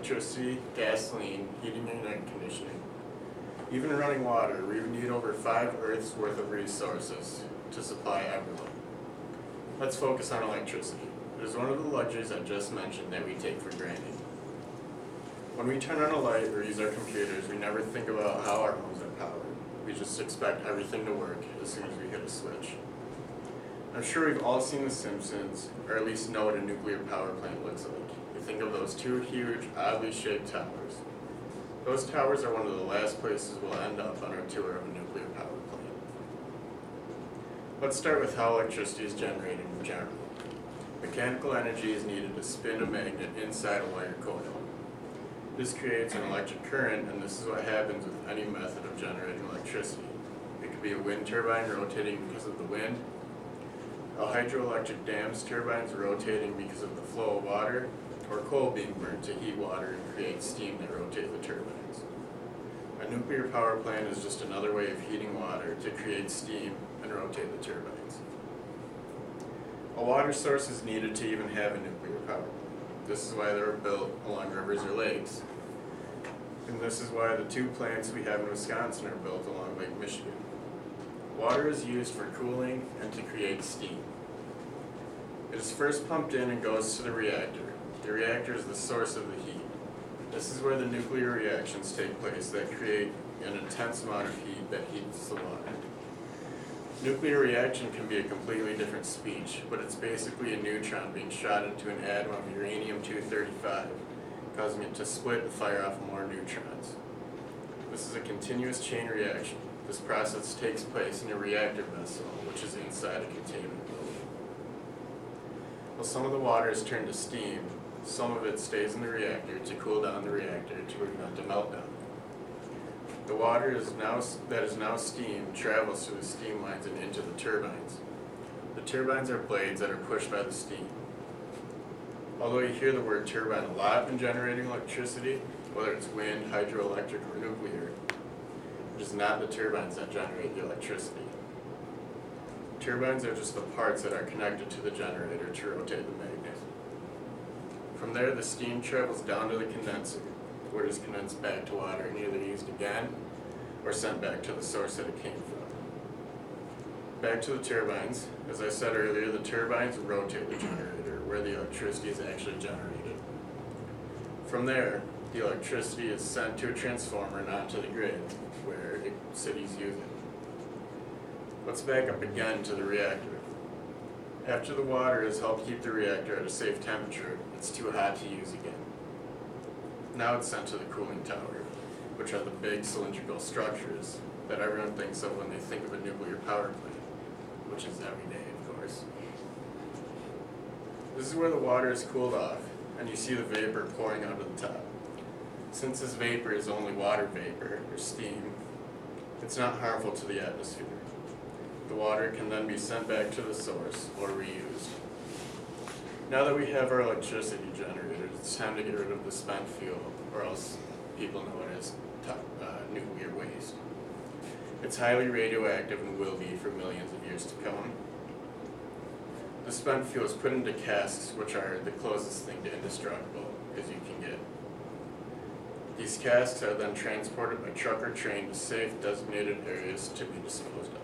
electricity, gasoline, heating and air conditioning, even running water, we would need over 5 Earths worth of resources to supply everyone. Let's focus on electricity. It is one of the luxuries I just mentioned that we take for granted. When we turn on a light or use our computers, we never think about how our homes are powered. We just expect everything to work as soon as we hit a switch. I'm sure we've all seen The Simpsons, or at least know what a nuclear power plant looks like. You think of those 2 huge, oddly shaped towers. Those towers are one of the last places we'll end up on our tour of a nuclear power plant. Let's start with how electricity is generated in general. Mechanical energy is needed to spin a magnet inside a wire coil. This creates an electric current, and this is what happens with any method of generating electricity. It could be a wind turbine rotating because of the wind, a hydroelectric dam's turbines rotating because of the flow of water, or coal being burnt to heat water and create steam that rotate the turbines. A nuclear power plant is just another way of heating water to create steam and rotate the turbines. A water source is needed to even have a nuclear power plant. This is why they were built along rivers or lakes. And this is why the 2 plants we have in Wisconsin are built along Lake Michigan. Water is used for cooling and to create steam. It is first pumped in and goes to the reactor. The reactor is the source of the heat. This is where the nuclear reactions take place that create an intense amount of heat that heats the water. Nuclear reaction can be a completely different speech, but it's basically a neutron being shot into an atom of uranium-235, causing it to split and fire off more neutrons. This is a continuous chain reaction. This process takes place in a reactor vessel, which is inside a containment building. While some of the water is turned to steam, some of it stays in the reactor to cool down the reactor to prevent a meltdown. The water that is now steam travels through the steam lines and into the turbines. The turbines are blades that are pushed by the steam. Although you hear the word turbine a lot in generating electricity, whether it's wind, hydroelectric, or nuclear, it is not the turbines that generate the electricity. Turbines are just the parts that are connected to the generator to rotate the magnet. From there, the steam travels down to the condenser, where it is condensed back to water and either used again or sent back to the source that it came from. Back to the turbines. As I said earlier, the turbines rotate the generator where the electricity is actually generated. From there, the electricity is sent to a transformer and onto the grid where cities use it. Let's back up again to the reactor. After the water has helped keep the reactor at a safe temperature, it's too hot to use again. Now it's sent to the cooling tower, which are the big cylindrical structures that everyone thinks of when they think of a nuclear power plant, which is every day, of course. This is where the water is cooled off, and you see the vapor pouring out of the top. Since this vapor is only water vapor, or steam, it's not harmful to the atmosphere. The water can then be sent back to the source or reused. Now that we have our electricity generated, it's time to get rid of the spent fuel, or else people know it as nuclear waste. It's highly radioactive and will be for millions of years to come. The spent fuel is put into casks, which are the closest thing to indestructible as you can get. These casks are then transported by truck or train to safe, designated areas to be disposed of.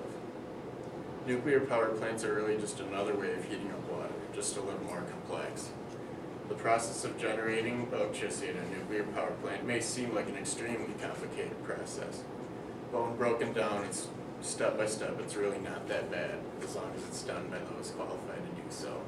Nuclear power plants are really just another way of heating up water, just a little more complex. The process of generating electricity at a nuclear power plant may seem like an extremely complicated process, but when broken down, step by step, it's really not that bad, as long as it's done by those qualified to do so.